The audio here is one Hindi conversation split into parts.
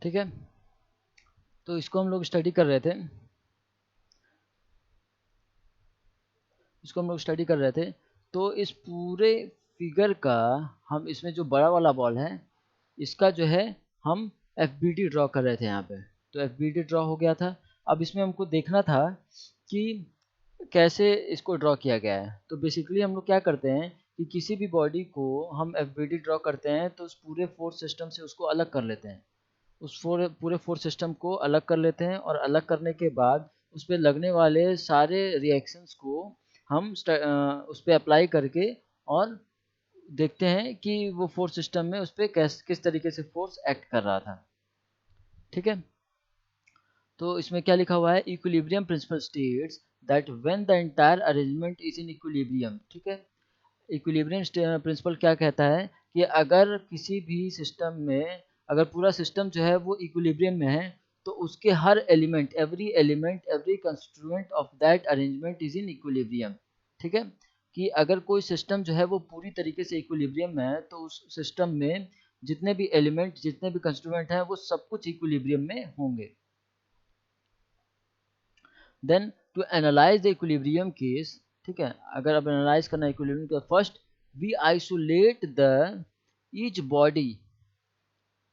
ठीक है, तो इसको हम लोग स्टडी कर रहे थे, तो इस पूरे फिगर का हम इसमें जो बड़ा वाला बॉल है इसका जो है हम एफ बी डी ड्रॉ कर रहे थे यहाँ पे। तो एफ बी डी ड्रॉ हो गया था। अब इसमें हमको देखना था कि कैसे इसको ड्रॉ किया गया है। तो बेसिकली हम लोग क्या करते हैं कि किसी भी बॉडी को हम एफ बी डी ड्रॉ करते हैं तो उस पूरे फोर्स सिस्टम से उसको अलग कर लेते हैं। उस पूरे फोर्स सिस्टम को अलग कर लेते हैं और अलग करने के बाद उस पर लगने वाले सारे रिएक्शंस को हम उस पर अप्लाई करके और देखते हैं कि वो फोर्स सिस्टम में उस पर किस तरीके से फोर्स एक्ट कर रहा था। ठीक है, तो इसमें क्या लिखा हुआ है, equilibrium principal states that when the entire arrangement is in equilibrium. ठीक है, इक्विलिब्रियम प्रिंसिपल क्या कहता है कि अगर किसी भी सिस्टम में, अगर पूरा सिस्टम जो है वो इक्विलिब्रियम में है तो उसके हर element, every constituent of that arrangement is in equilibrium. ठीक है, कि अगर कोई सिस्टम जो है वो पूरी तरीके से इक्विलिब्रियम में है तो उस सिस्टम में जितने भी एलिमेंट, जितने भी कंस्टिट्यूएंट हैं वो सब कुछ इक्विलिब्रियम में होंगे। Then to analyse the equilibrium case, ठीक है, अगर अब एनालाइज करना है इक्विलिब्रियम का, first we isolate the each body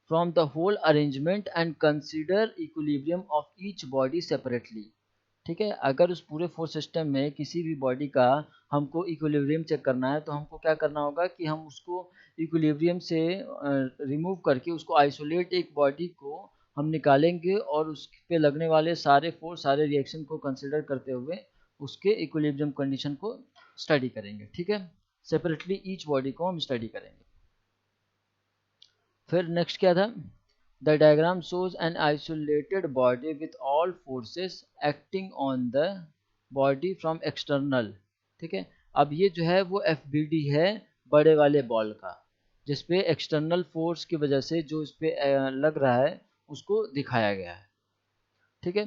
from the whole arrangement and consider equilibrium of each body separately. ठीक है, अगर उस पूरे फोर्स सिस्टम में किसी भी बॉडी का हमको इक्विलिब्रियम चेक करना है तो हमको क्या करना होगा कि हम उसको इक्विलिब्रियम से रिमूव करके उसको आइसोलेट, एक बॉडी को हम निकालेंगे और उस पे लगने वाले सारे फोर्स, सारे रिएक्शन को कंसिडर करते हुए उसके इक्विलिब्रियम कंडीशन को स्टडी करेंगे। ठीक है, सेपरेटली ईच बॉडी को हम स्टडी करेंगे। फिर नेक्स्ट क्या था, the diagram shows an isolated body with all forces acting on the body from external. ठीक है, अब ये जो है वो एफ बी डी है बड़े वाले बॉल का, जिसपे एक्सटर्नल फोर्स की वजह से जो इस पे लग रहा है उसको दिखाया गया है। ठीक है,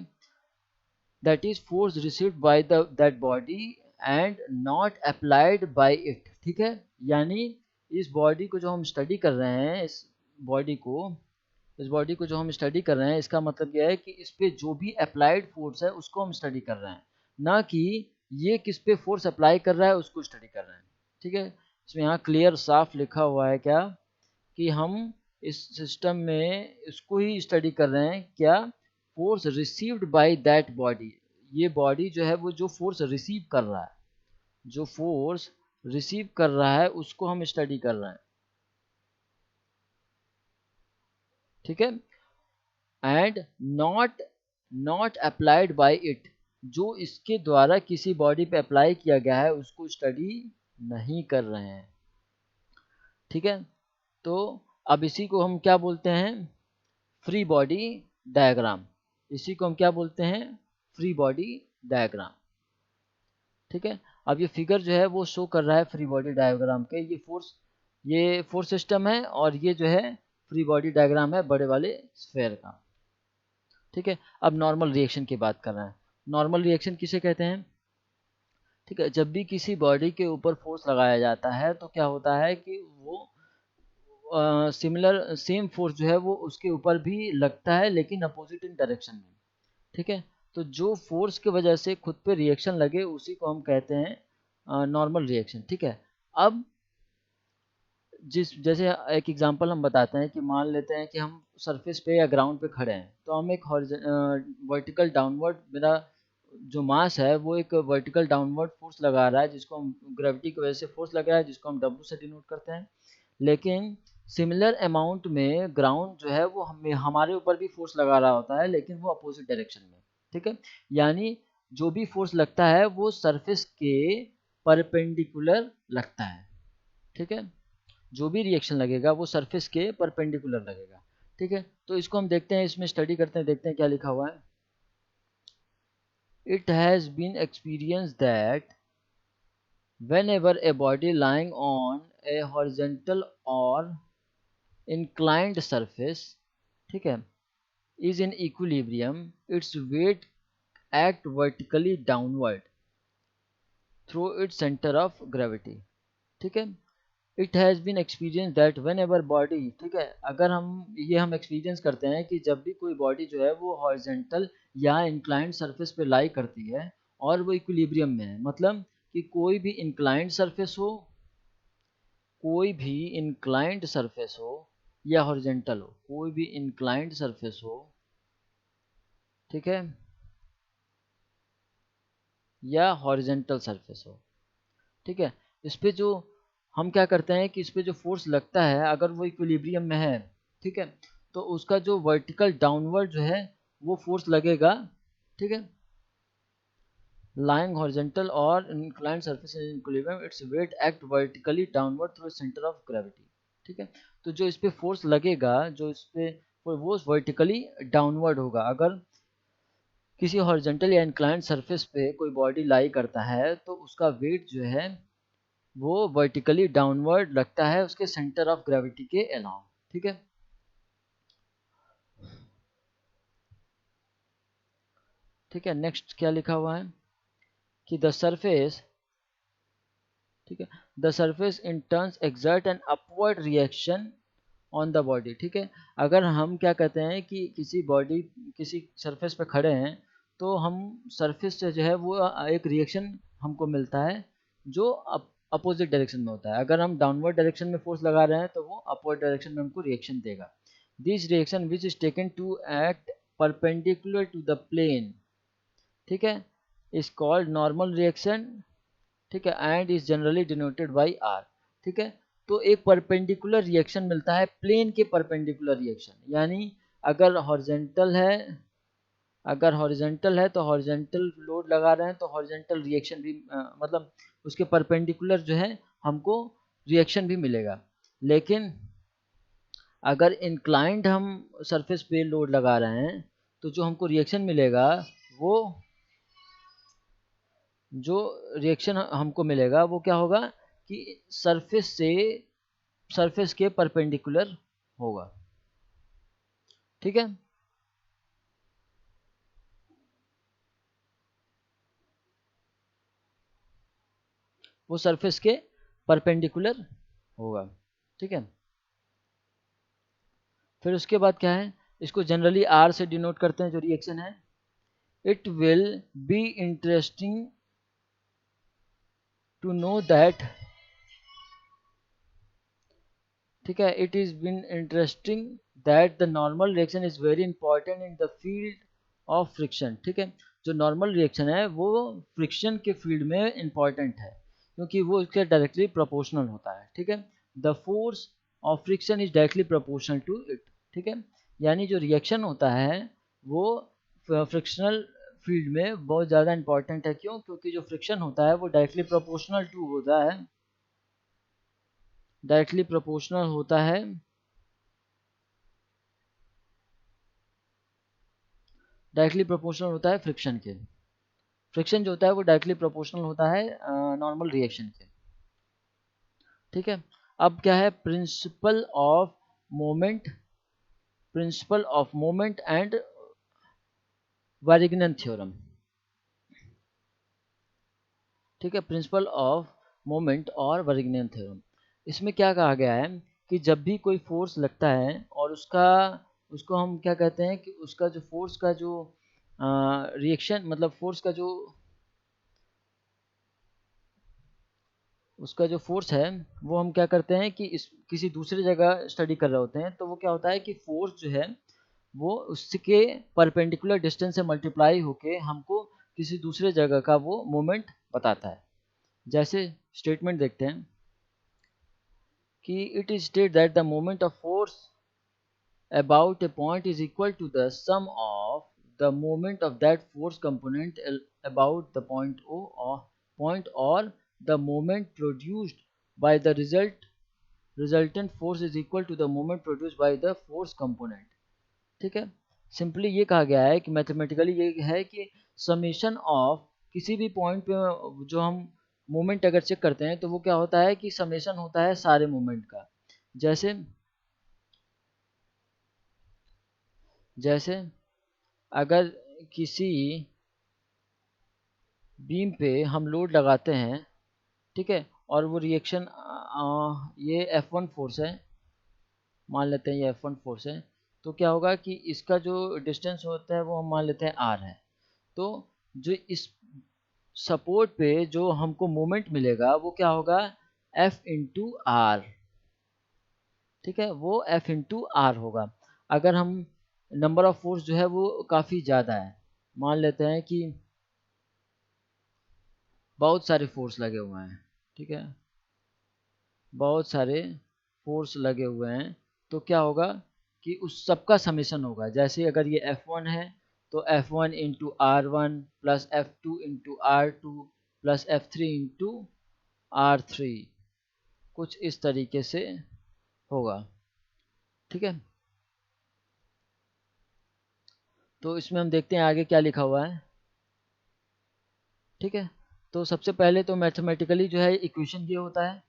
that is force received by that body and not applied by it. ठीक है, यानी इस बॉडी को जो हम स्टडी कर रहे हैं, बॉडी को इस बॉडी को जो हम स्टडी कर रहे हैं, इसका मतलब यह है कि इस पे जो भी अप्लाइड फोर्स है उसको हम स्टडी कर रहे हैं, ना कि ये किस पे फोर्स अप्लाई कर रहा है उसको स्टडी कर रहे हैं। ठीक है, इसमें यहाँ क्लियर साफ लिखा हुआ है क्या, कि हम इस सिस्टम में इसको ही स्टडी कर रहे हैं, क्या, force received by that body. ये बॉडी जो है वो जो फोर्स रिसीव कर रहा है, जो फोर्स रिसीव कर रहा है उसको हम स्टडी कर रहे हैं। ठीक है, and not not applied by it, जो इसके द्वारा किसी बॉडी पे अप्लाई किया गया है उसको स्टडी नहीं कर रहे हैं। ठीक है, तो अब इसी को हम क्या बोलते हैं, फ्री बॉडी डायग्राम। इसी को हम क्या बोलते हैं, फ्री बॉडी डायग्राम। ठीक है, अब ये फिगर जो है वो शो कर रहा है फ्री बॉडी डायग्राम के, ये फोर्स सिस्टम है और ये जो है फ्री बॉडी डायग्राम है बड़े वाले स्फेयर का। ठीक है, अब नॉर्मल रिएक्शन की बात कर रहे हैं। नॉर्मल रिएक्शन किसे कहते हैं, ठीक है, जब भी किसी बॉडी के ऊपर फोर्स लगाया जाता है तो क्या होता है कि वो सिमिलर सेम फोर्स जो है वो उसके ऊपर भी लगता है लेकिन अपोजिट डायरेक्शन में। ठीक है, तो जो फोर्स की वजह से खुद पे रिएक्शन लगे उसी को हम कहते हैं नॉर्मल रिएक्शन। ठीक है, अब जैसे एक एग्जांपल हम बताते हैं कि मान लेते हैं कि हम सरफेस पे या ग्राउंड पे खड़े हैं, तो हम एक वर्टिकल डाउनवर्ड, मेरा जो मास है वो एक वर्टिकल डाउनवर्ड फोर्स लगा रहा है जिसको हम ग्रेविटी की वजह से फोर्स लग रहा है जिसको हम डब्ल्यू से डिनोट करते हैं। लेकिन सिमिलर अमाउंट में ग्राउंड जो है वो हमारे ऊपर भी फोर्स लगा रहा होता है लेकिन वो अपोजिट डायरेक्शन में। ठीक है, यानी जो भी फोर्स लगता है वो सरफेस के परपेंडिकुलर लगता है। ठीक है, जो भी रिएक्शन लगेगा वो सरफेस के परपेंडिकुलर लगेगा। ठीक है, तो इसको हम देखते हैं, इसमें स्टडी करते हैं, देखते हैं क्या लिखा हुआ है। It has been experience that whenever a body lying on a horizontal or inclined surface, ठीक है, is in equilibrium, its weight act vertically downward through its center of gravity। ठीक है, it has been experience that whenever body, ठीक है, अगर हम एक्सपीरियंस करते हैं कि जब भी कोई बॉडी जो है वो हॉरिजेंटल या इंक्लाइंड सरफेस पे लाई करती है और वो इक्विलिब्रियम में है, मतलब कि कोई भी इंक्लाइंड सरफेस हो, कोई भी इंक्लाइंड सरफेस हो या हॉरिजेंटल हो, कोई भी इंक्लाइंड सरफेस हो, ठीक है, या हॉरिजेंटल सरफेस हो, ठीक है, इस पे जो हम क्या करते हैं कि इस पे जो फोर्स लगता है अगर वो इक्विलिब्रियम में है, ठीक है, तो उसका जो वर्टिकल डाउनवर्ड जो है वो फोर्स लगेगा, ठीक है, lying horizontal or inclined surface in equilibrium its weight act vertically downward through center of gravity, ठीक है, तो जो इस पे फोर्स लगेगा, जो इस पे वो वर्टिकली डाउनवर्ड होगा। अगर किसी हॉरिजॉन्टल या इंक्लाइंड सरफेस पे कोई बॉडी लाई करता है तो उसका वेट जो है वो वर्टिकली डाउनवर्ड लगता है उसके सेंटर ऑफ ग्रेविटी के अलाउ, ठीक है। ठीक है, नेक्स्ट क्या लिखा हुआ है कि द सरफेस, ठीक है, the surface in turns exert an upward reaction on the body, ठीक है, अगर हम क्या कहते हैं कि किसी सरफेस पे खड़े हैं तो हम सरफेस से जो है वो एक रिएक्शन हमको मिलता है जो अपोजिट डायरेक्शन में होता है। अगर हम डाउनवर्ड डायरेक्शन में फोर्स लगा रहे हैं तो वो अपवर्ड डायरेक्शन में हमको रिएक्शन देगा। This reaction which is taken to act perpendicular to the plane, ठीक है, इज कॉल्ड नॉर्मल रिएक्शन, ठीक है, and is generally denoted by R, ठीक है। तो एक परपेंडिकुलर रिएक्शन मिलता है, प्लेन के परपेंडिकुलर रिएक्शन, यानी अगर हॉरिजेंटल है, अगर हॉरिजेंटल है तो हॉरिजेंटल लोड लगा रहे हैं तो हॉरिजेंटल रिएक्शन भी मतलब उसके परपेंडिकुलर जो है हमको रिएक्शन भी मिलेगा। लेकिन अगर इंक्लाइंड हम सरफेस पे लोड लगा रहे हैं तो जो हमको रिएक्शन मिलेगा वो जो रिएक्शन हमको मिलेगा वो क्या होगा कि सरफेस के परपेंडिकुलर होगा, ठीक है। वो सरफेस के परपेंडिकुलर होगा, ठीक है। फिर उसके बाद क्या है, इसको जनरली आर से डिनोट करते हैं जो रिएक्शन है। It will be interesting to know that, ठीक है, it is been interesting that the normal reaction is very important in the field of friction, ठीक है, जो नॉर्मल रिएक्शन है वो फ्रिक्शन के फील्ड में इंपॉर्टेंट है क्योंकि वो इसके डायरेक्टली प्रोपोर्शनल होता है, ठीक है। The force of friction is directly proportional to it, ठीक है, यानी जो रिएक्शन होता है वो फ्रिक्शनल फील्ड में बहुत ज़्यादा इंपॉर्टेंट है। क्यों? क्योंकि जो फ्रिक्शन होता है वो डायरेक्टली प्रोपोर्शनल टू होता है, डायरेक्टली प्रोपोर्शनल होता है, डायरेक्टली प्रोपोर्शनल होता है फ्रिक्शन के। फ्रिक्शन जो होता है वो डायरेक्टली प्रोपोर्शनल होता है नॉर्मल रिएक्शन के, ठीक है। अब क्या है, principle of moment and Varignon theorem, ठीक है, प्रिंसिपल ऑफ मोमेंट और वारिग्नन थ्योरम। इसमें क्या कहा गया है कि जब भी कोई फोर्स लगता है और उसको हम क्या कहते हैं कि उसका जो फोर्स का जो रिएक्शन मतलब फोर्स का जो उसका जो फोर्स है वो हम क्या करते हैं कि इस किसी दूसरी जगह स्टडी कर रहे होते हैं तो वो क्या होता है कि फोर्स जो है वो उसके परपेंडिकुलर डिस्टेंस से मल्टीप्लाई होके हमको किसी दूसरे जगह का वो मोमेंट बताता है। जैसे स्टेटमेंट देखते हैं कि it is state that the moment of force about a point is equal to the sum of the moment of that force component about the point or the moment produced by the resultant force is equal to the moment produced by the force component, ठीक है। सिंपली ये कहा गया है कि मैथमेटिकली ये है कि समेशन ऑफ किसी भी पॉइंट पे जो हम मोमेंट अगर चेक करते हैं तो वो क्या होता है कि समेशन होता है सारे मोमेंट का। जैसे जैसे अगर किसी बीम पे हम लोड लगाते हैं, ठीक है, और वो रिएक्शन ये F1 फोर्स है, मान लेते हैं ये F1 फोर्स है, तो क्या होगा कि इसका जो डिस्टेंस होता है वो हम मान लेते हैं R है। तो जो इस सपोर्ट पे जो हमको मोमेंट मिलेगा वो क्या होगा, F इंटू आर, ठीक है, वो F इंटू आर होगा। अगर हम नंबर ऑफ फोर्स जो है वो काफ़ी ज़्यादा है, मान लेते हैं कि बहुत सारे फोर्स लगे हुए हैं, ठीक है, बहुत सारे फोर्स लगे हुए हैं, तो क्या होगा कि उस सबका समेशन होगा। जैसे अगर ये F1 है तो F1 into R1 plus F2 into R2 plus F3 into R3, कुछ इस तरीके से होगा, ठीक है। तो इसमें हम देखते हैं आगे क्या लिखा हुआ है, ठीक है। तो सबसे पहले तो मैथमेटिकली जो है इक्वेशन ये होता है,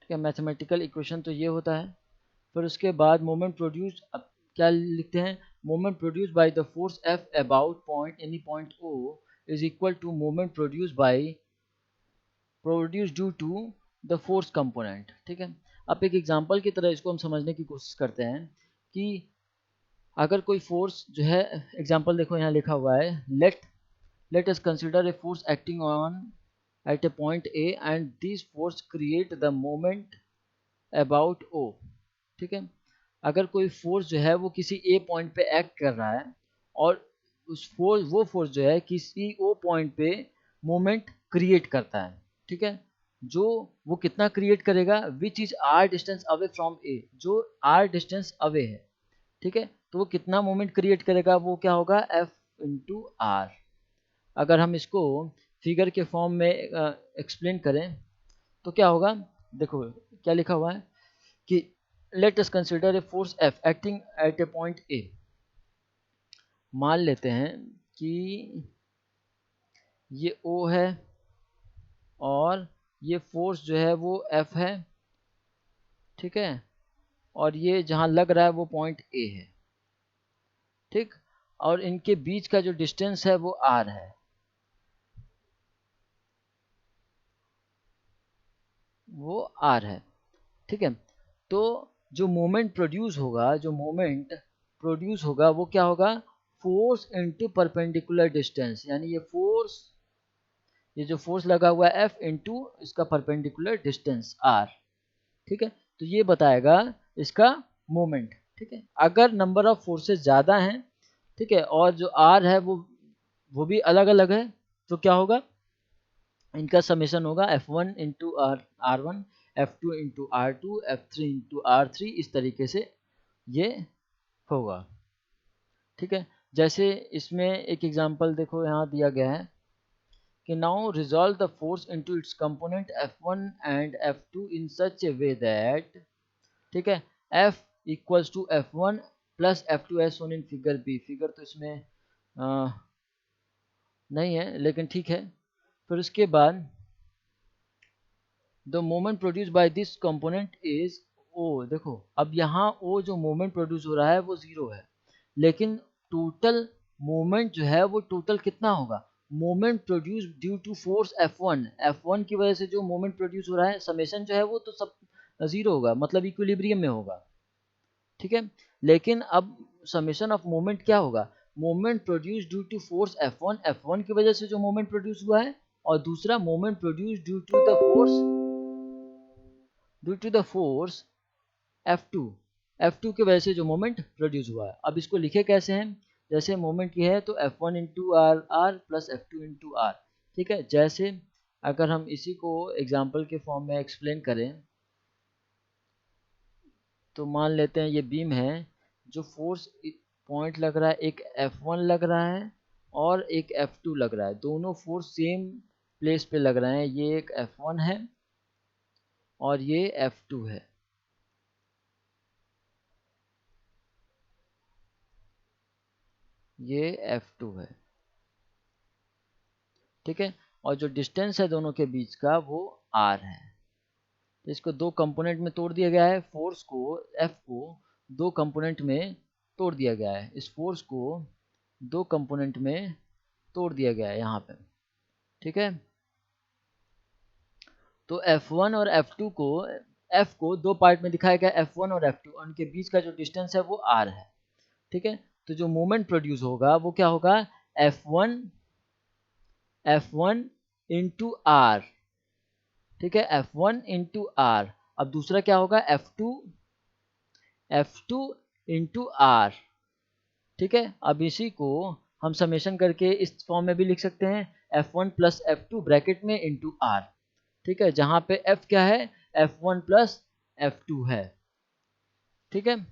ठीक है, मैथमेटिकल इक्वेशन तो ये होता है। फिर उसके बाद मोमेंट प्रोड्यूस, अब क्या लिखते हैं, moment produce by the force F about point any point O is equal to moment produce due to the force component, ठीक है। अब एक एग्जांपल की तरह इसको हम समझने की कोशिश करते हैं कि अगर कोई फोर्स जो है, एग्जांपल देखो यहाँ लिखा हुआ है, let us consider a force acting on at a point A and this force create the moment about O, ठीक है। अगर कोई फोर्स जो है वो किसी ए पॉइंट पे एक्ट कर रहा है और वो फोर्स जो है किसी ओ पॉइंट पे मोमेंट क्रिएट करता है, ठीक है। जो वो कितना क्रिएट करेगा, which is R distance away from A, जो आर डिस्टेंस अवे है, ठीक है, तो वो कितना मोमेंट क्रिएट करेगा, वो क्या होगा, एफ इंटू आर। अगर हम इसको फिगर के फॉर्म में एक्सप्लेन करें तो क्या होगा, देखो क्या लिखा हुआ है कि late us consider a force F acting at a point A। मान लेते हैं कि ये O है और ये फोर्स जो है वो F है, ठीक है, और ये जहाँ लग रहा है वो पॉइंट A है, ठीक, और इनके बीच का जो डिस्टेंस है वो R है, वो R है, ठीक है। तो जो मोमेंट प्रोड्यूस होगा, जो मोमेंट प्रोड्यूस होगा वो क्या होगा, फोर्स इनटू परपेंडिकुलर डिस्टेंस, यानी ये जो फोर्स लगा हुआ है F इंटू इसका परपेंडिकुलर डिस्टेंस R, ठीक है। तो ये बताएगा इसका मोमेंट, ठीक है। अगर नंबर ऑफ फोर्सेस ज़्यादा हैं, ठीक है, और जो R है वो भी अलग अलग है, तो क्या होगा, इनका समेशन होगा F1 into R1, F2 into R2, F3 into R3, इस तरीके से ये होगा, ठीक है। जैसे इसमें एक एग्जांपल देखो यहाँ दिया गया है कि now resolve the force into its component F1 and F2 in such a way that, ठीक है, F equals to F1 plus F2 as shown in figure B. Figure तो इसमें नहीं है लेकिन ठीक है। फिर उसके बाद the moment produce by this component is O, देखो अब यहाँ O जो मोमेंट प्रोड्यूस हो रहा है वो 0 है, लेकिन टोटल मोमेंट जो है वो टोटल कितना होगा, moment produce due to force F1 की वजह से जो मोमेंट प्रोड्यूस हो रहा है, समेशन जो है वो तो सब 0 होगा, मतलब इक्विलिब्रियम में होगा, ठीक है। लेकिन अब समेशन ऑफ मोमेंट क्या होगा, moment produce due to force F1 की वजह से जो मोमेंट प्रोड्यूस हुआ है, और दूसरा moment produce due to the force F2 की वजह से जो मोमेंट प्रोड्यूस हुआ है। अब इसको लिखे कैसे हैं, जैसे मोमेंट ये है तो F1 into R plus F2 into R, ठीक है। जैसे अगर हम इसी को एग्जाम्पल के फॉर्म में एक्सप्लेन करें तो मान लेते हैं ये बीम है, जो फोर्स पॉइंट लग रहा है, एक F1 लग रहा है और एक F2 लग रहा है, दोनों फोर्स सेम प्लेस पे लग रहे हैं, ये एक F1 है और ये F2 है, ये F2 है, ठीक है। और जो डिस्टेंस है दोनों के बीच का वो R है। तो इसको दो कंपोनेंट में तोड़ दिया गया है, फोर्स को F को दो कंपोनेंट में तोड़ दिया गया है, इस फोर्स को दो कंपोनेंट में तोड़ दिया गया है यहाँ पे, ठीक है। तो F1 और F2 को F को दो पार्ट में दिखाया गया, F1 और F2, उनके बीच का जो डिस्टेंस है वो R है। ठीक है, तो जो मोमेंट प्रोड्यूस होगा वो क्या होगा, F1 इंटू R। ठीक है, F1 इंटू R। अब दूसरा क्या होगा, F2 इंटू R। ठीक है, अब इसी को हम समेशन करके इस फॉर्म में भी लिख सकते हैं, F1 प्लस F2 ब्रैकेट में इंटू R। ठीक है, जहां पे F क्या है, F1 प्लस F2 है। ठीक है,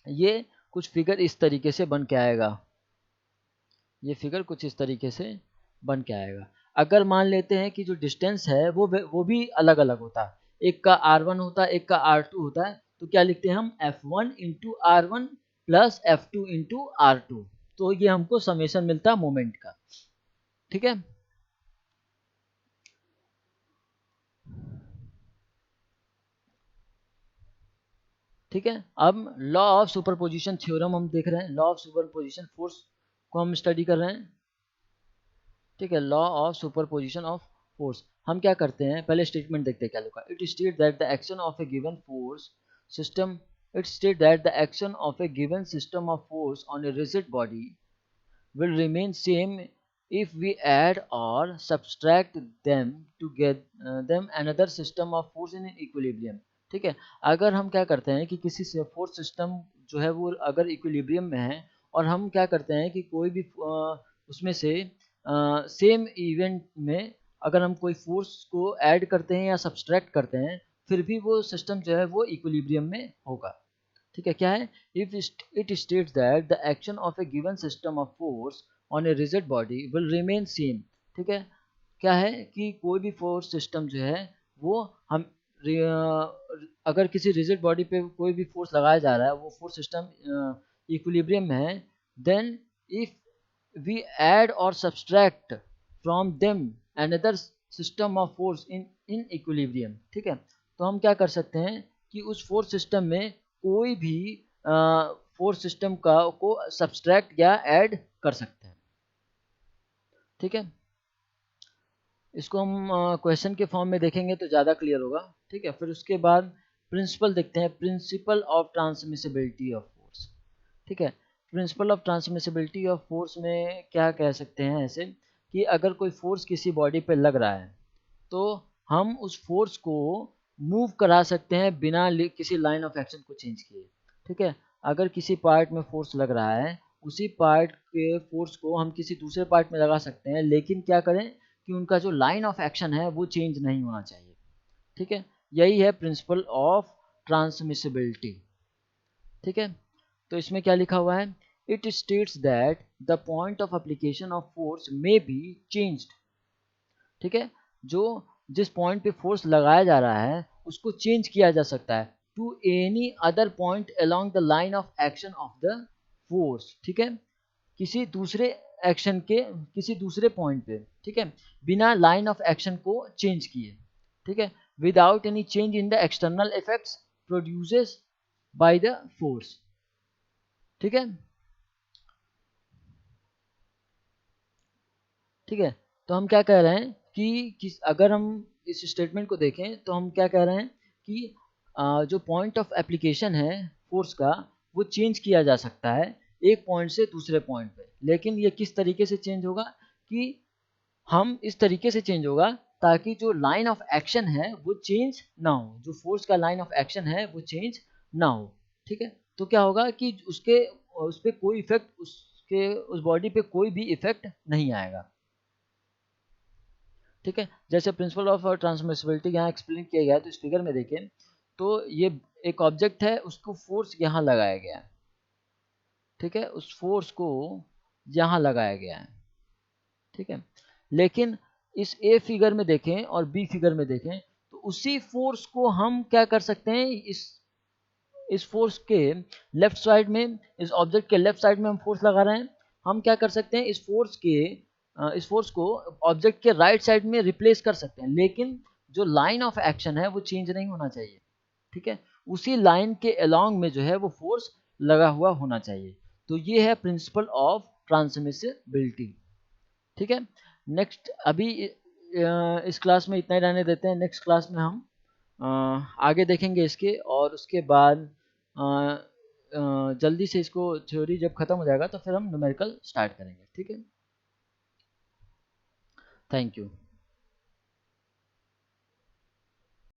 ये कुछ फिगर इस तरीके से बन के आएगा, ये फिगर कुछ इस तरीके से बन के आएगा। अगर मान लेते हैं कि जो डिस्टेंस है वो भी अलग अलग होता है, एक का R1 होता है, एक का R2 होता है, तो क्या लिखते हैं हम, F1 into R1 plus F2 into R2। तो ये हमको समेशन मिलता है मोमेंट का। ठीक है, ठीक है, अब लॉ ऑफ सुपरपोजिशन थ्योरम हम देख रहे हैं, लॉ ऑफ सुपरपोजिशन फोर्स को हम स्टडी कर रहे हैं। ठीक है, law of superposition of force, हम क्या करते हैं, पहले स्टेटमेंट देखते हैं क्या लिखा। It state that the action of A given force system, it state that the action of A given system of force on a rigid body will remain same if we add or subtract them to get them another system of force in equilibrium। ठीक है, अगर हम क्या करते हैं कि किसी से फोर्स सिस्टम जो है वो अगर इक्विलिब्रियम में है, और हम क्या करते हैं कि कोई भी उसमें से सेम इवेंट में अगर हम कोई फोर्स को ऐड करते हैं या सब्सट्रैक्ट करते हैं, फिर भी वो सिस्टम जो है वो इक्विलिब्रियम में होगा। ठीक है, क्या है, if it states that the action of A given system of force on a rigid body will remain same. ठीक है, क्या है कि कोई भी फोर्स सिस्टम जो है वो हम अगर किसी रिजिड बॉडी पे कोई भी फोर्स लगाया जा रहा है, वो फोर्स सिस्टम इक्विलिब्रियम में है, then if we add or subtract from them another system of force in equilibrium। ठीक है, तो हम क्या कर सकते हैं कि उस फोर्स सिस्टम में कोई भी फोर्स सिस्टम का को सब्सट्रैक्ट या ऐड कर सकते हैं। ठीक है, इसको हम क्वेश्चन के फॉर्म में देखेंगे तो ज़्यादा क्लियर होगा। ठीक है, फिर उसके बाद प्रिंसिपल देखते हैं, principle of transmissibility of force. ठीक है, principle of transmissibility of force में क्या कह सकते हैं ऐसे, कि अगर कोई फोर्स किसी बॉडी पे लग रहा है तो हम उस फोर्स को मूव करा सकते हैं बिना किसी लाइन ऑफ एक्शन को चेंज किए। ठीक है, अगर किसी पार्ट में फोर्स लग रहा है, उसी पार्ट के फोर्स को हम किसी दूसरे पार्ट में लगा सकते हैं, लेकिन क्या करें कि उनका जो लाइन ऑफ एक्शन है वो चेंज नहीं होना चाहिए। ठीक है, यही है प्रिंसिपल ऑफ ट्रांसमिसिबिलिटी। ठीक है, तो इसमें क्या लिखा हुआ है, it states that the point of application of force may be changed. ठीक है, जो जिस पॉइंट पे फोर्स लगाया जा रहा है उसको चेंज किया जा सकता है to any other point along the line of action of the force. ठीक है, किसी दूसरे एक्शन के किसी दूसरे पॉइंट पे, ठीक है, बिना लाइन ऑफ एक्शन को चेंज किए। ठीक है, without any change in the external effects produces bye the force. ठीक है, ठीक है, तो हम क्या कह रहे हैं कि अगर हम इस स्टेटमेंट को देखें तो हम क्या कह रहे हैं कि जो पॉइंट ऑफ एप्लीकेशन है फोर्स का वो चेंज किया जा सकता है एक पॉइंट से दूसरे पॉइंट पे, लेकिन ये किस तरीके से चेंज होगा, कि हम इस तरीके से चेंज होगा ताकि जो लाइन ऑफ एक्शन है वो चेंज ना हो, जो फोर्स का लाइन ऑफ एक्शन है वो चेंज ना हो। ठीक है, तो क्या होगा कि उसके उस पर कोई इफेक्ट, उसके उस बॉडी पे कोई भी इफेक्ट नहीं आएगा। ठीक है, जैसे प्रिंसिपल ऑफ ट्रांसमिसिबिलिटी यहाँ एक्सप्लेन किया गया है, तो इस फिगर में देखें तो ये एक ऑब्जेक्ट है, उसको फोर्स यहाँ लगाया गया है। ठीक है, उस फोर्स को यहाँ लगाया गया है। ठीक है, लेकिन इस ए फिगर में देखें और बी फिगर में देखें तो उसी फोर्स को हम क्या कर सकते हैं, इस फोर्स के लेफ्ट साइड में, इस ऑब्जेक्ट के लेफ्ट साइड में हम फोर्स लगा रहे हैं, हम क्या कर सकते हैं इस फोर्स को ऑब्जेक्ट के राइट साइड में रिप्लेस कर सकते हैं, लेकिन जो लाइन ऑफ एक्शन है वो चेंज नहीं होना चाहिए। ठीक है, उसी लाइन के अलोंग में जो है वो फोर्स लगा हुआ होना चाहिए। तो ये है प्रिंसिपल ऑफ ट्रांसमिसिबिलिटी। ठीक है, नेक्स्ट अभी इस क्लास में इतना ही रहने देते हैं। नेक्स्ट क्लास में हम आगे देखेंगे इसके, और उसके बाद जल्दी से इसको थ्योरी जब ख़त्म हो जाएगा तो फिर हम न्यूमेरिकल स्टार्ट करेंगे। ठीक है, थैंक यू।